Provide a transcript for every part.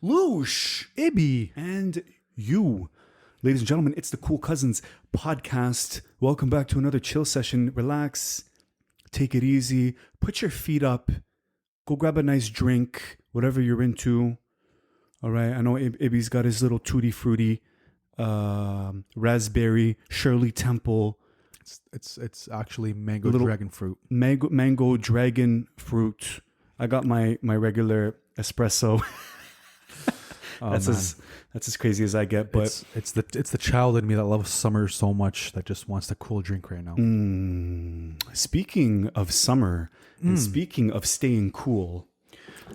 Loosh, Ibby, and you. Ladies and gentlemen, it's the Cool Cousins podcast. Welcome back to another chill session. Relax, take it easy, put your feet up, go grab a nice drink, whatever you're into. All right, I know Ibby's got his little tutti frutti, raspberry, Shirley Temple. it's actually mango dragon fruit. Mango dragon fruit. I got my regular espresso. That's as crazy as I get, but it's the child in me that loves summer so much that just wants the cool drink right now. Speaking of summer and speaking of staying cool,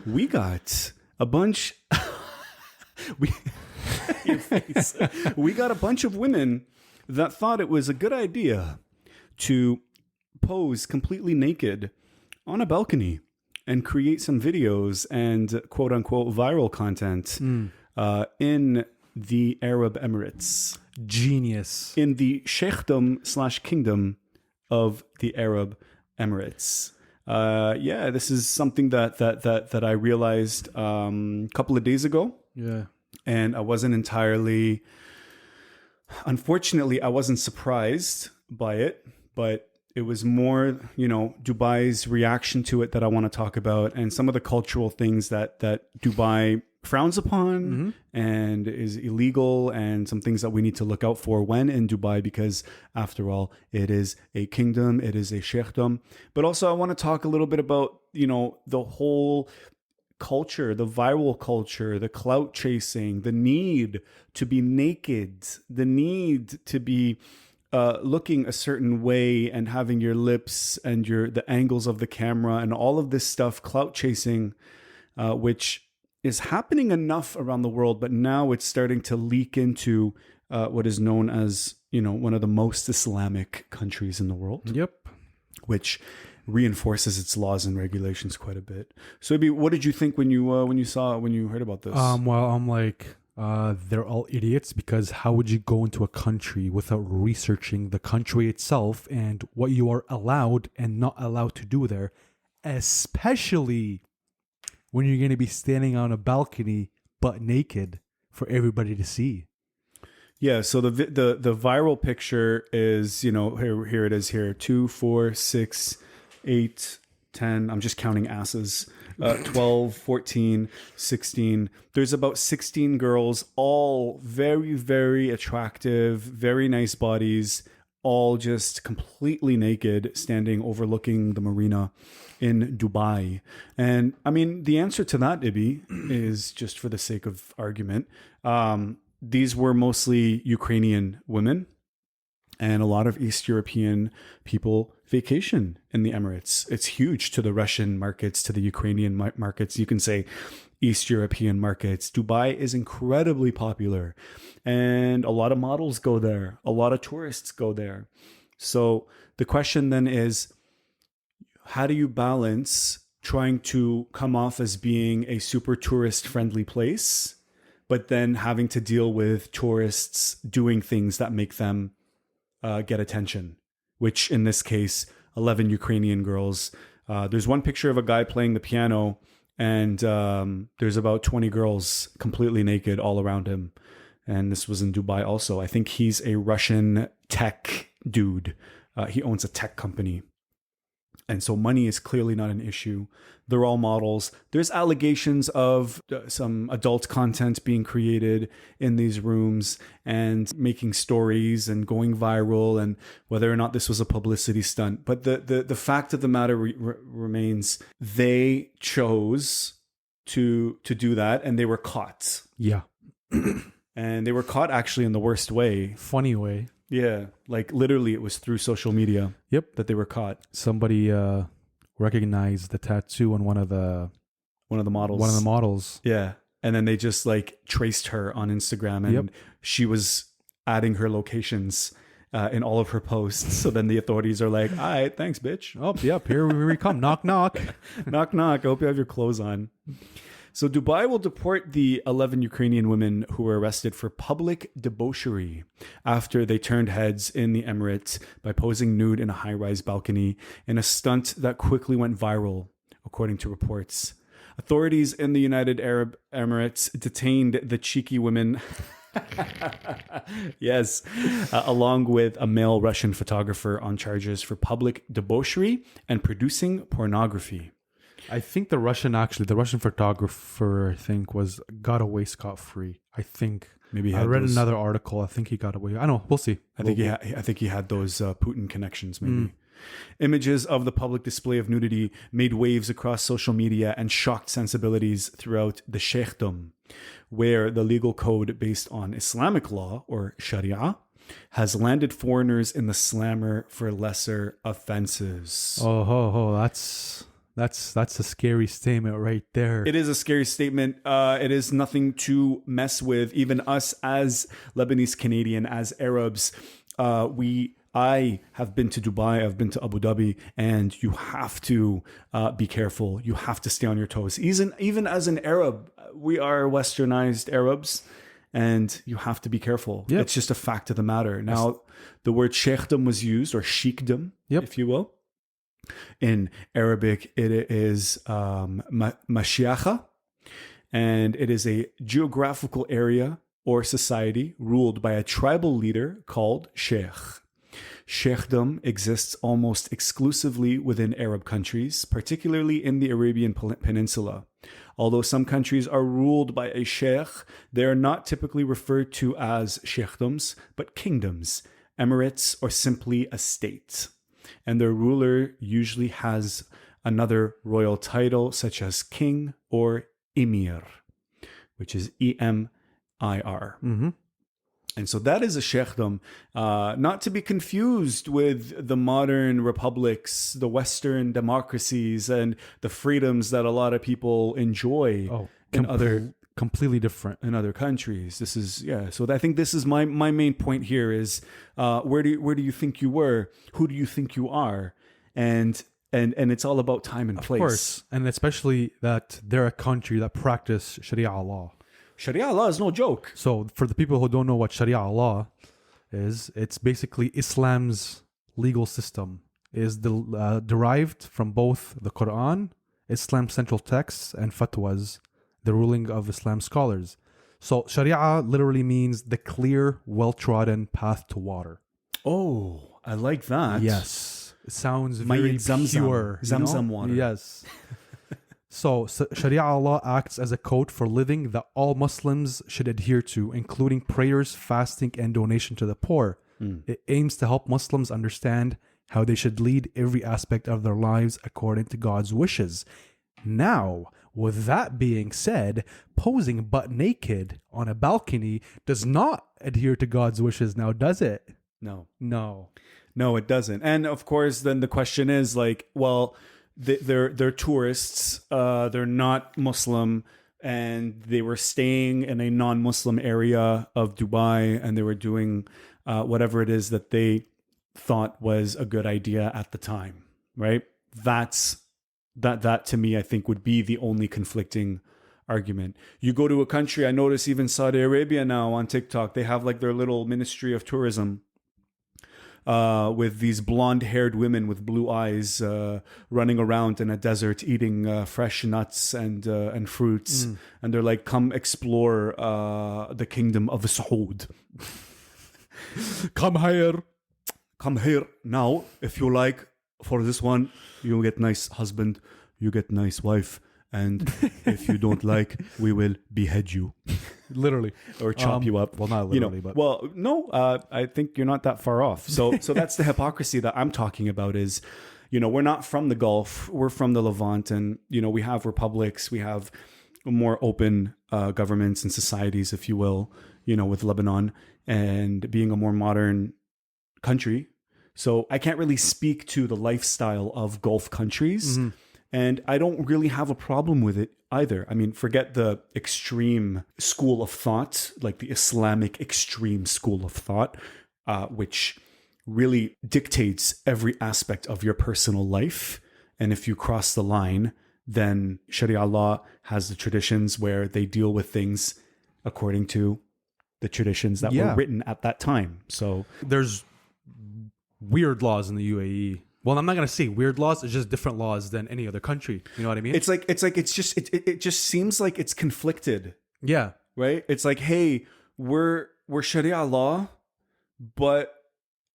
we got a bunch. We got a bunch of women that thought it was a good idea to pose completely naked on a balcony and create some videos and quote unquote viral content in the Arab Emirates. Genius. In the Shiekhdom / kingdom of the Arab Emirates. This is something that I realized a couple of days ago. Yeah. And I wasn't unfortunately, I wasn't surprised by it, but it was more, Dubai's reaction to it that I want to talk about, and some of the cultural things that Dubai frowns upon and is illegal, and some things that we need to look out for when in Dubai, because after all, it is a kingdom, it is a Shiekhdom. But also I want to talk a little bit about, the whole culture, the viral culture, the clout chasing, the need to be naked, the need to be looking a certain way and having your lips and the angles of the camera and all of this stuff, clout chasing, which is happening enough around the world, but now it's starting to leak into what is known as, one of the most Islamic countries in the world. Yep. Which reinforces its laws and regulations quite a bit. So, what did you think when you heard about this? Well, I'm like, they're all idiots, because how would you go into a country without researching the country itself and what you are allowed and not allowed to do there, especially when you're going to be standing on a balcony butt naked for everybody to see? Yeah, so the viral picture is, here it is here, 2, 4, 6, 8, 10, I'm just counting asses, 12, 14, 16. There's about 16 girls, all very, very attractive, very nice bodies, all just completely naked, standing overlooking the marina in Dubai. And I mean, the answer to that, Ibby, is, just for the sake of argument, these were mostly Ukrainian women, and a lot of East European people vacation in the Emirates. It's huge to the Russian markets, to the Ukrainian markets. You can say East European markets. Dubai is incredibly popular, and a lot of models go there. A lot of tourists go there. So the question then is, how do you balance trying to come off as being a super tourist friendly place, but then having to deal with tourists doing things that make them get attention, which in this case, 11 Ukrainian girls. There's one picture of a guy playing the piano, and there's about 20 girls completely naked all around him. And this was in Dubai also. I think he's a Russian tech dude. He owns a tech company. And so money is clearly not an issue. They're all models. There's allegations of some adult content being created in these rooms and making stories and going viral, and whether or not this was a publicity stunt. But the fact of the matter remains, they chose to do that, and they were caught. Yeah. And they were caught actually in the worst way. Funny way. Yeah, like literally it was through social media. Yep. That they were caught. Somebody recognized the tattoo on one of the models. Yeah. And then they just like traced her on Instagram, and she was adding her locations in all of her posts. So then the authorities are like, all right, thanks, bitch. Oh, yep, here we come. Knock, knock. Knock, knock. I hope you have your clothes on. So Dubai will deport the 11 Ukrainian women who were arrested for public debauchery after they turned heads in the Emirates by posing nude in a high-rise balcony in a stunt that quickly went viral, according to reports. Authorities in the United Arab Emirates detained the cheeky women. Yes, along with a male Russian photographer on charges for public debauchery and producing pornography. I think the Russian photographer, I think, got away scot-free. I think. Maybe I read another article. I think he got away. I don't know. We'll see. I think he had those Putin connections, maybe. Images of the public display of nudity made waves across social media and shocked sensibilities throughout the Shiekhdom, where the legal code based on Islamic law, or Sharia, has landed foreigners in the slammer for lesser offenses. That's a scary statement right there. It is a scary statement. It is nothing to mess with. Even us as Lebanese Canadian, as Arabs, I have been to Dubai, I've been to Abu Dhabi, and you have to be careful. You have to stay on your toes. Even as an Arab, we are westernized Arabs, and you have to be careful. Yep. It's just a fact of the matter. Now, the word Shiekhdom was used, or Shiekhdom, if you will. In Arabic, it is Mashiacha, and it is a geographical area or society ruled by a tribal leader called Sheikh. Shiekhdom exists almost exclusively within Arab countries, particularly in the Arabian Peninsula. Although some countries are ruled by a sheikh, they are not typically referred to as sheikhdoms, but kingdoms, emirates, or simply a state. And their ruler usually has another royal title, such as king or emir, which is E-M-I-R. Mm-hmm. And so that is a sheikhdom, not to be confused with the modern republics, the Western democracies, and the freedoms that a lot of people enjoy completely different in other countries. This is So I think this is my main point here is where do you think you were? Who do you think you are? And it's all about time and place. Of course, and especially that they're a country that practice Sharia law. Sharia law is no joke. So for the people who don't know what Sharia law is, it's basically Islam's legal system. It is derived from both the Quran, Islam's central texts, and fatwas, the ruling of Islam scholars. So Sharia literally means the clear, well-trodden path to water. Oh, I like that. Yes. It sounds very pure. Zamzam water. Yes. So Sharia law acts as a code for living that all Muslims should adhere to, including prayers, fasting, and donation to the poor. It aims to help Muslims understand how they should lead every aspect of their lives according to God's wishes. Now, with that being said, posing butt naked on a balcony does not adhere to God's wishes now, does it? No, it doesn't. And of course, then the question is like, well, they're tourists, they're not Muslim, and they were staying in a non-Muslim area of Dubai, and they were doing whatever it is that they thought was a good idea at the time, right? That to me, I think, would be the only conflicting argument. You go to a country, I notice even Saudi Arabia now on TikTok, they have like their little ministry of tourism, with these blonde-haired women with blue eyes running around in a desert eating fresh nuts and fruits. And they're like, come explore the kingdom of Saud. Come here now. If you like, for this one, you get nice husband, you get nice wife. And if you don't like, we will behead you. Literally. Or chop you up. Well, not literally, but... Well, no, I think you're not that far off. So that's the hypocrisy that I'm talking about is, we're not from the Gulf. We're from the Levant. And, we have republics. We have more open governments and societies, if you will, with Lebanon and being a more modern country. So I can't really speak to the lifestyle of Gulf countries. Mm-hmm. And I don't really have a problem with it either. I mean, forget the extreme school of thought, like the Islamic extreme school of thought, which really dictates every aspect of your personal life. And if you cross the line, then Sharia law has the traditions where they deal with things according to the traditions that were written at that time. So there's weird laws in the UAE. Well, I'm not gonna say weird laws. It's just different laws than any other country. You know what I mean? It just seems like it's conflicted, Yeah. right? It's like, hey, we're Sharia law, but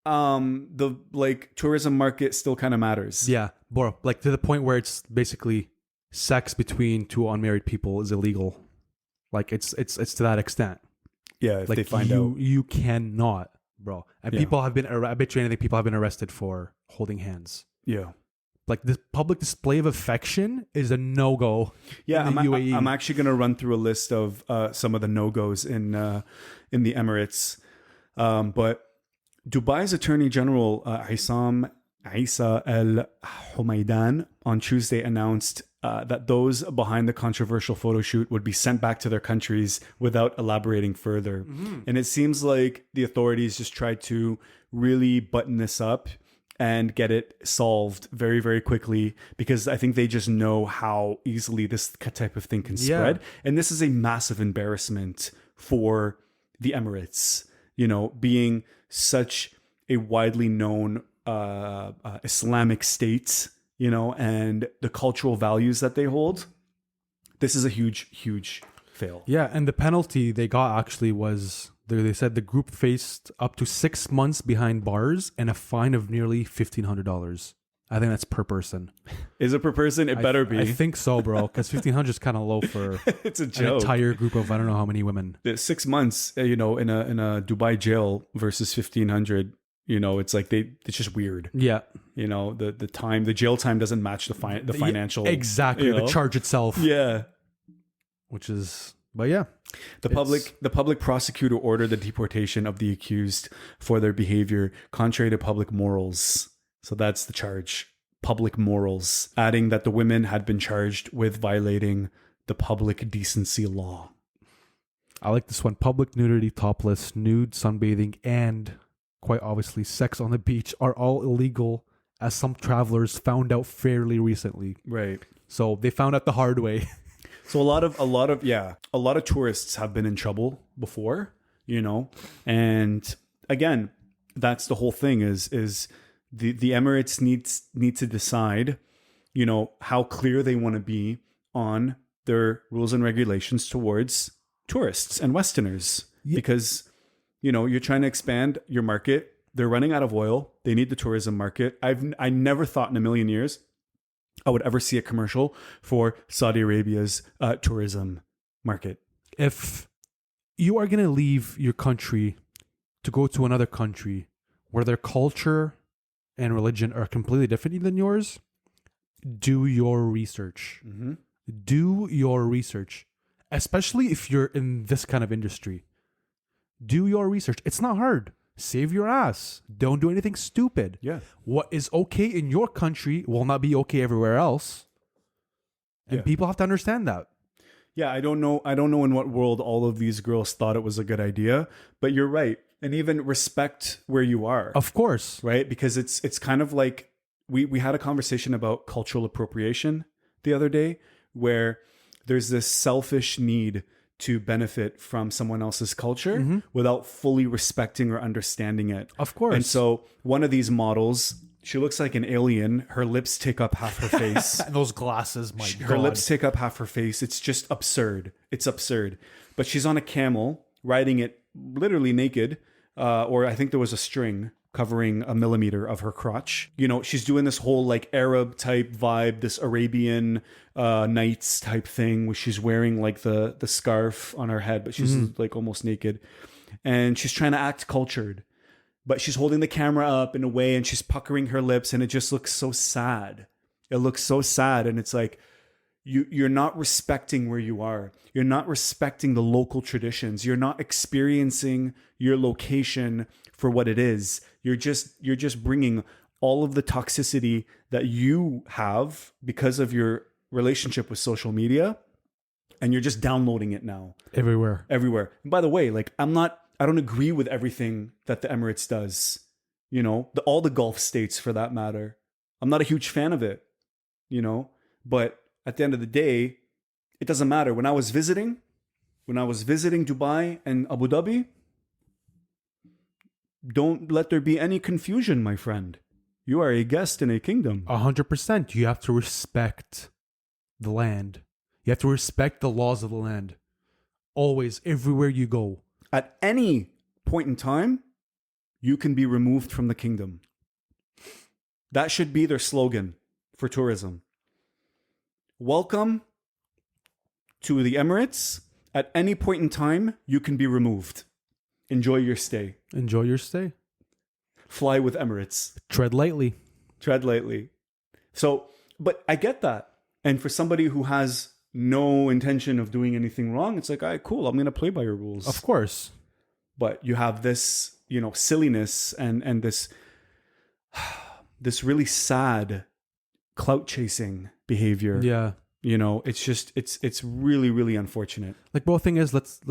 the like tourism market still kind of matters. Yeah, bro. Like to the point where it's basically sex between two unmarried people is illegal. Like it's to that extent. Yeah, if Like they find out. you cannot, bro. And Yeah. people have been. I bet you anything. People have been arrested for holding hands. Yeah. Like this public display of affection is a no go. Yeah, in the UAE. I'm actually going to run through a list of some of the no-goes in the Emirates. But Dubai's Attorney General Issam Isa Al Humaydan on Tuesday announced that those behind the controversial photo shoot would be sent back to their countries without elaborating further. And it seems like the authorities just tried to really button this up and get it solved very, very quickly, because I think they just know how easily this type of thing can spread. And this is a massive embarrassment for the Emirates, you know, being such a widely known Islamic state, you know, and the cultural values that they hold. This is a huge, huge fail. Yeah, and the penalty they got actually was they said the group faced up to 6 months behind bars and a fine of nearly $1,500. I think that's per person. Is it per person? It better be. I think so, bro. Because $1,500 is kind of low for It's a an joke. entire group of I don't know how many women. The 6 months, you know, in a Dubai jail versus 1,500. You know, it's like it's just weird. Yeah, You know, the jail time doesn't match the financial. exactly you know? the charge itself. Yeah. Which is, but yeah, The public prosecutor ordered the deportation of the accused for their behavior contrary to public morals. So that's the charge. Public morals, adding that the women had been charged with violating the public decency law. I like this one. Public nudity, topless, nude, sunbathing, and quite obviously sex on the beach are all illegal, as some travelers found out fairly recently. Right. So they found out the hard way. So a lot of tourists have been in trouble before, you know, and again, that's the whole thing is the Emirates need to decide, you know, how clear they want to be on their rules and regulations towards tourists and Westerners, because, you know, you're trying to expand your market. They're running out of oil. They need the tourism market. I never thought in a million years I would ever see a commercial for Saudi Arabia's tourism market. If you are going to leave your country to go to another country where their culture and religion are completely different than yours, do your research. Mm-hmm. Do your research, especially if you're in this kind of industry. Do your research. It's not hard. Save your ass. Don't do anything stupid. Yeah. What is okay in your country will not be okay everywhere else. And people have to understand that. Yeah, I don't know in what world all of these girls thought it was a good idea, but you're right. And even respect where you are. Of course. Right? Because it's kind of like we had a conversation about cultural appropriation the other day, where there's this selfish need to benefit from someone else's culture without fully respecting or understanding it. Of course. And so one of these models, she looks like an alien. Her lips take up half her face. Those glasses, my God. Her lips take up half her face. It's just absurd. It's absurd. But she's on a camel, riding it literally naked, or I think there was a string covering a millimeter of her crotch. You know, she's doing this whole like Arab type vibe, this Arabian Nights type thing, where she's wearing like the scarf on her head, but she's like almost naked. And she's trying to act cultured, but she's holding the camera up in a way and she's puckering her lips, and it just looks so sad. It looks so sad. And it's like, you're not respecting where you are. You're not respecting the local traditions. You're not experiencing your location for what it is. You're just bringing all of the toxicity that you have because of your relationship with social media, and you're just downloading it now everywhere. And by the way, like I don't agree with everything that the Emirates does. You know, all the Gulf states for that matter. I'm not a huge fan of it, you know, but at the end of the day, it doesn't matter. When I was visiting Dubai and Abu Dhabi, don't let there be any confusion, my friend. You are a guest in a kingdom. 100%. You have to respect the land. You have to respect the laws of the land. Always, everywhere you go. At any point in time, you can be removed from the kingdom. That should be their slogan for tourism. Welcome to the Emirates. At any point in time, you can be removed. Enjoy your stay. Enjoy your stay. Fly with Emirates. Tread lightly. Tread lightly. So, but I get that. And for somebody who has no intention of doing anything wrong, it's like, all right, cool, I'm going to play by your rules. Of course. But you have this, silliness and this really sad clout chasing behavior. Yeah. It's just, it's really, really unfortunate. Like, both thing is, let's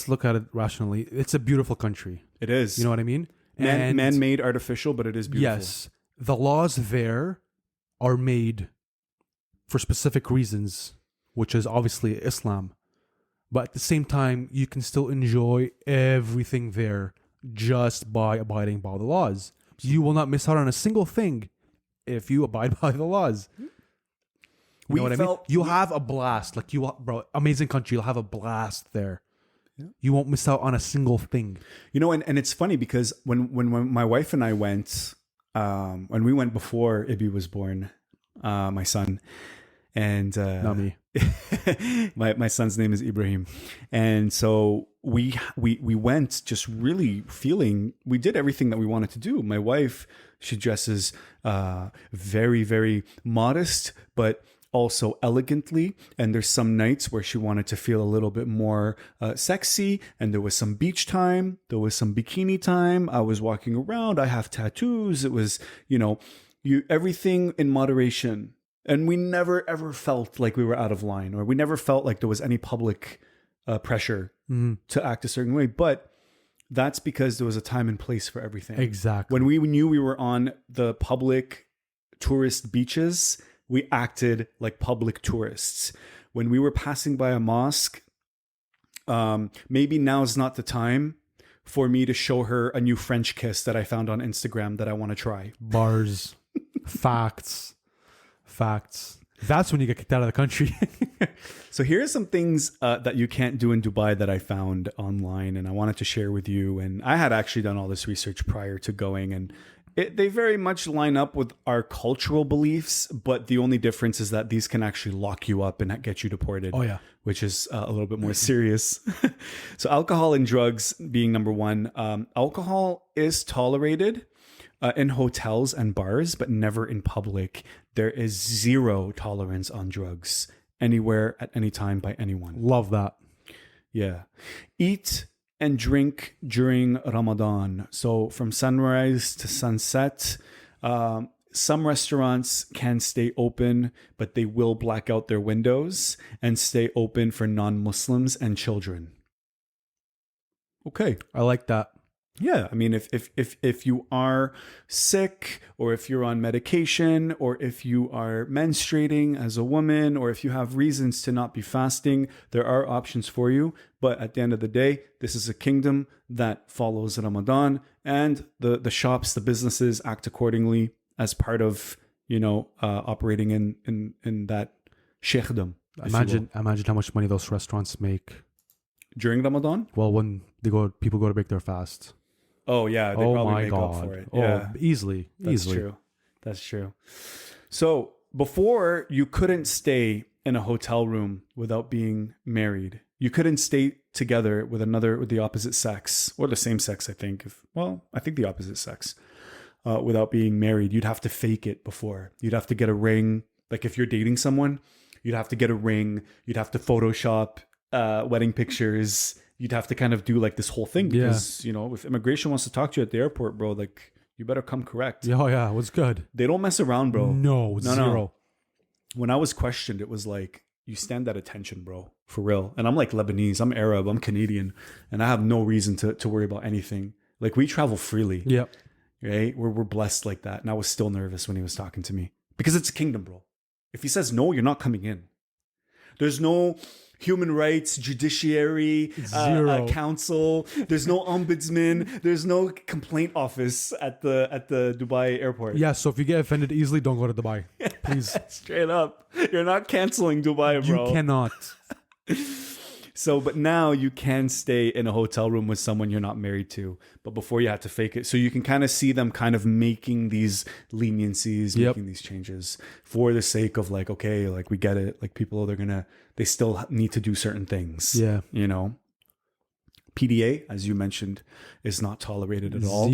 look at it rationally. It's a beautiful country. It is. You know what I mean? Man-made, artificial, but it is beautiful. Yes. The laws there are made for specific reasons, which is obviously Islam. But at the same time, you can still enjoy everything there just by abiding by the laws. You will not miss out on a single thing if you abide by the laws. You know what I mean? You'll have a blast. Like, bro, amazing country. You'll have a blast there. Yeah. You won't miss out on a single thing. And it's funny because when my wife and I went, when we went before Ibi was born, my son, and not me. my son's name is Ibrahim, and so we went just really feeling we did everything that we wanted to do. My wife, she dresses very, very modest, but also elegantly, and there's some nights where she wanted to feel a little bit more sexy, and there was some beach time, there was some bikini time. I was walking around, I have tattoos. It was, everything in moderation. And we never ever felt like we were out of line, or we never felt like there was any public pressure to act a certain way. But that's because there was a time and place for everything. Exactly. When we knew we were on the public tourist beaches, we acted like public tourists. When we were passing by a mosque, maybe now's not the time for me to show her a new French kiss that I found on Instagram that I want to try. Bars. Facts. That's when you get kicked out of the country. So here are some things that you can't do in Dubai that I found online, and I wanted to share with you. And I had actually done all this research prior to going, and they very much line up with our cultural beliefs, but the only difference is that these can actually lock you up and get you deported. Oh, yeah. Which is a little bit more serious. So alcohol and drugs being number one. Alcohol is tolerated in hotels and bars, but never in public. There is zero tolerance on drugs anywhere at any time by anyone. Love that. Yeah. Eat and drink during Ramadan. So from sunrise to sunset. Some restaurants can stay open, but they will black out their windows and stay open for non-Muslims and children. Okay. I like that. Yeah, I mean, if you are sick, or if you're on medication, or if you are menstruating as a woman, or if you have reasons to not be fasting, there are options for you. But at the end of the day, this is a kingdom that follows Ramadan, and the shops, the businesses act accordingly as part of operating in that Shiekhdom. Imagine how much money those restaurants make during Ramadan. Well, when people go to break their fast. Oh yeah, they probably make up for it. Yeah, easily. That's true. So before, you couldn't stay in a hotel room without being married. You couldn't stay together with the opposite sex, or the same sex. I think the opposite sex, without being married. You'd have to fake it before. You'd have to get a ring. Like if you're dating someone, you'd have to get a ring. You'd have to Photoshop wedding pictures. You'd have to kind of do like this whole thing because, if immigration wants to talk to you at the airport, bro, like you better come correct. Oh yeah, what's good? They don't mess around, bro. No, zero. When I was questioned, it was like, you stand at attention, bro, for real. And I'm like Lebanese, I'm Arab, I'm Canadian, and I have no reason to worry about anything. Like we travel freely. Yep. Right? We're blessed like that. And I was still nervous when he was talking to me because it's a kingdom, bro. If he says no, you're not coming in. There's no human rights, judiciary, Zero. council. There's no ombudsman. There's no complaint office at the Dubai airport. Yeah, so if you get offended easily, don't go to Dubai. Please. Straight up. You're not canceling Dubai, bro. You cannot. So, but now you can stay in a hotel room with someone you're not married to. But before you had to fake it. So you can kind of see them kind of making these leniencies, making these changes for the sake of like, okay, like we get it. Like people, they still need to do certain things. Yeah. You know, PDA, as you mentioned, is not tolerated at all.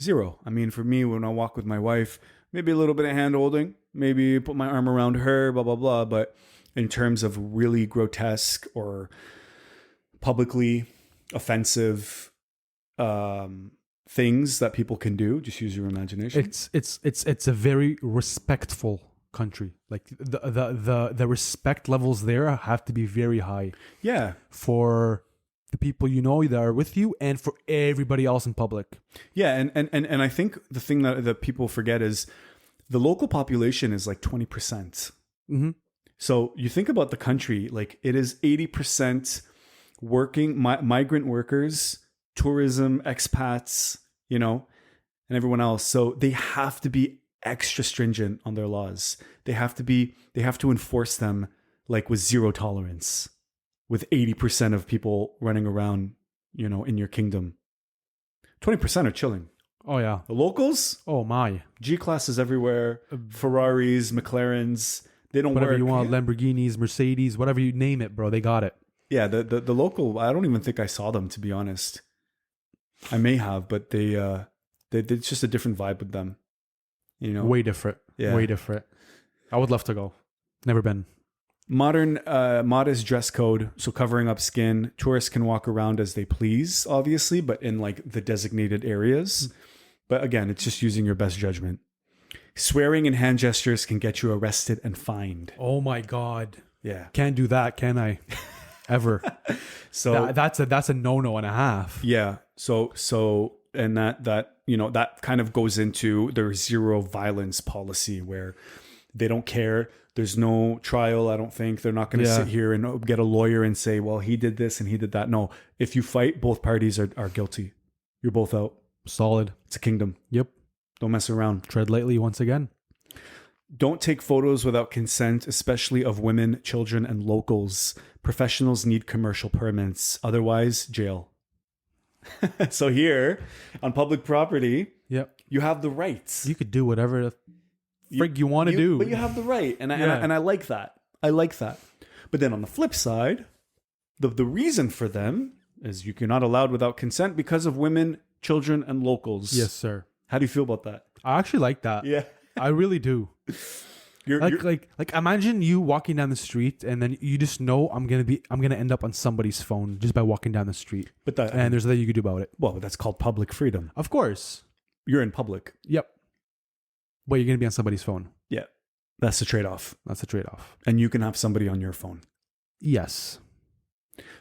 Zero. I mean, for me, when I walk with my wife, maybe a little bit of hand holding, maybe put my arm around her, blah, blah, blah. But in terms of really grotesque or publicly offensive things that people can do, just use your imagination. It's a very respectful country. Like the respect levels there have to be very high. Yeah. For the people you know that are with you and for everybody else in public. Yeah, and I think the thing that people forget is the local population is like 20%. Mm-hmm. So you think about the country, like it is 80% working migrant workers, tourism, expats, you know, and everyone else. So they have to be extra stringent on their laws. They have to enforce them like with zero tolerance, with 80% of people running around, you know, in your kingdom. 20% are chilling. Oh yeah. The locals, oh my. G-classes everywhere, Ferraris, McLarens, they don't whatever work. You want, Lamborghinis, Mercedes, whatever you name it, bro, they got it. Yeah, the local, I don't even think I saw them, to be honest. I may have, but they it's just a different vibe with them. You know? Way different. Yeah. Way different. I would love to go. Never been. Modern, modest dress code, so covering up skin. Tourists can walk around as they please, obviously, but in like the designated areas. But again, it's just using your best judgment. Swearing and hand gestures can get you arrested and fined. Oh my God. Yeah. Can't do that, can I? Ever. So that's a no and a half. Yeah. So and that you know, that kind of goes into their zero violence policy where they don't care. There's no trial. I don't think they're not going to sit here and get a lawyer and say, well, he did this and he did that. No, if you fight, both parties are guilty. You're both out. Solid. It's a kingdom. Yep. Don't mess around. Tread lightly once again. Don't take photos without consent, especially of women, children, and locals. Professionals need commercial permits. Otherwise, jail. So here, on public property, you have the rights. You could do whatever the frig you want to do. But you have the right. And I like that. I like that. But then on the flip side, the reason for them is you're not allowed without consent because of women, children, and locals. Yes, sir. How do you feel about that? I actually like that. Yeah. I really do. Like imagine you walking down the street and then you just know I'm gonna end up on somebody's phone just by walking down the street. But there's nothing you could do about it. Well, that's called public freedom. Of course. You're in public. Yep. But you're gonna be on somebody's phone. Yeah. That's the trade-off. That's the trade-off. And you can have somebody on your phone. Yes.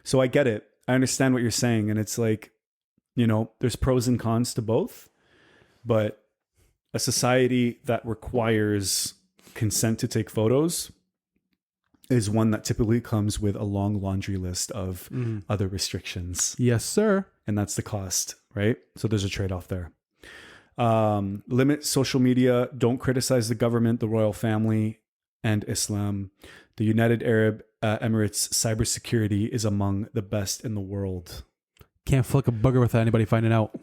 So I get it. I understand what you're saying. And it's like, you know, there's pros and cons to both. But a society that requires consent to take photos is one that typically comes with a long laundry list of other restrictions. Yes, sir. And that's the cost, right? So there's a trade-off there. Limit social media. Don't criticize the government, the royal family, and Islam. The United Arab Emirates cybersecurity is among the best in the world. Can't flick a bugger without anybody finding out.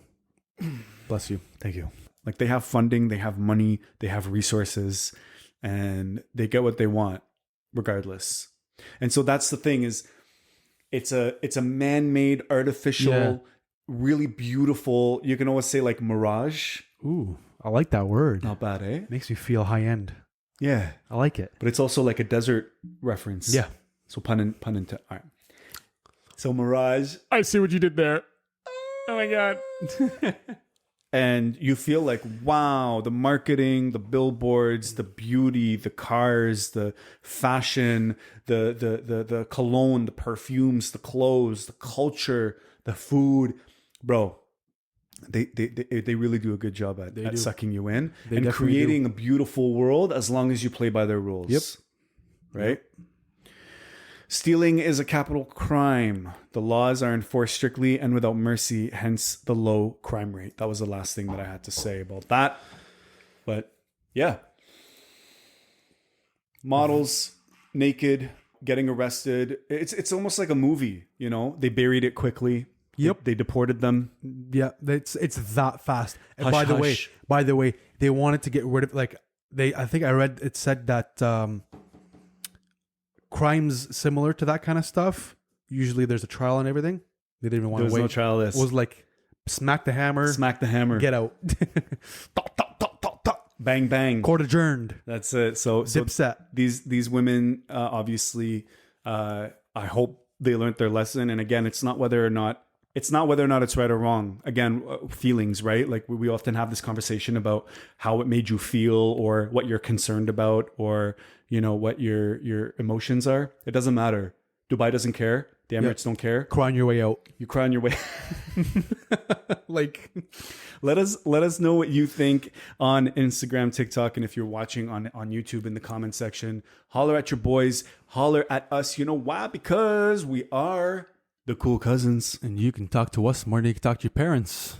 Bless you. Thank you. Like they have funding, they have money, they have resources, and they get what they want regardless. And so that's the thing is it's a man-made, artificial, really beautiful, you can always say like mirage. Ooh, I like that word. Not bad, eh? Makes me feel high end. Yeah. I like it. But it's also like a desert reference. Yeah. So pun intended. All right. So mirage. I see what you did there. Oh my God. And you feel like, wow, the marketing, the billboards, the beauty, the cars, the fashion, the cologne, the perfumes, the clothes, the culture, the food. Bro, they really do a good job at sucking you in and creating a beautiful world as long as you play by their rules. Yep. Right? Stealing is a capital crime. The laws are enforced strictly and without mercy, hence the low crime rate. That was the last thing that I had to say about that. But yeah. Models, naked, getting arrested. It's almost like a movie, you know? They buried it quickly. Yep. They deported them. Yeah, it's that fast. And Hush, by hush. the way, they wanted to get rid of I think I read it said that crimes similar to that kind of stuff, usually there's a trial and everything. They didn't even want There to was wait. no trial of It this. was like smack the hammer, get out. Tok, tok, tok, tok, tok. Bang, bang. Court adjourned. That's it. So Dipset. these women, obviously, I hope they learned their lesson. And again, it's not whether or not it's right or wrong. Again, feelings, right? Like we often have this conversation about how it made you feel or what you're concerned about or, you know, what your emotions are. It doesn't matter. Dubai doesn't care. The Emirates don't care. Cry on your way out. You cry on your way. Like, let us know what you think on Instagram, TikTok, and if you're watching on YouTube in the comment section. Holler at your boys. Holler at us. You know why? Because we are the cool cousins. and you can talk to us more than you can talk to your parents.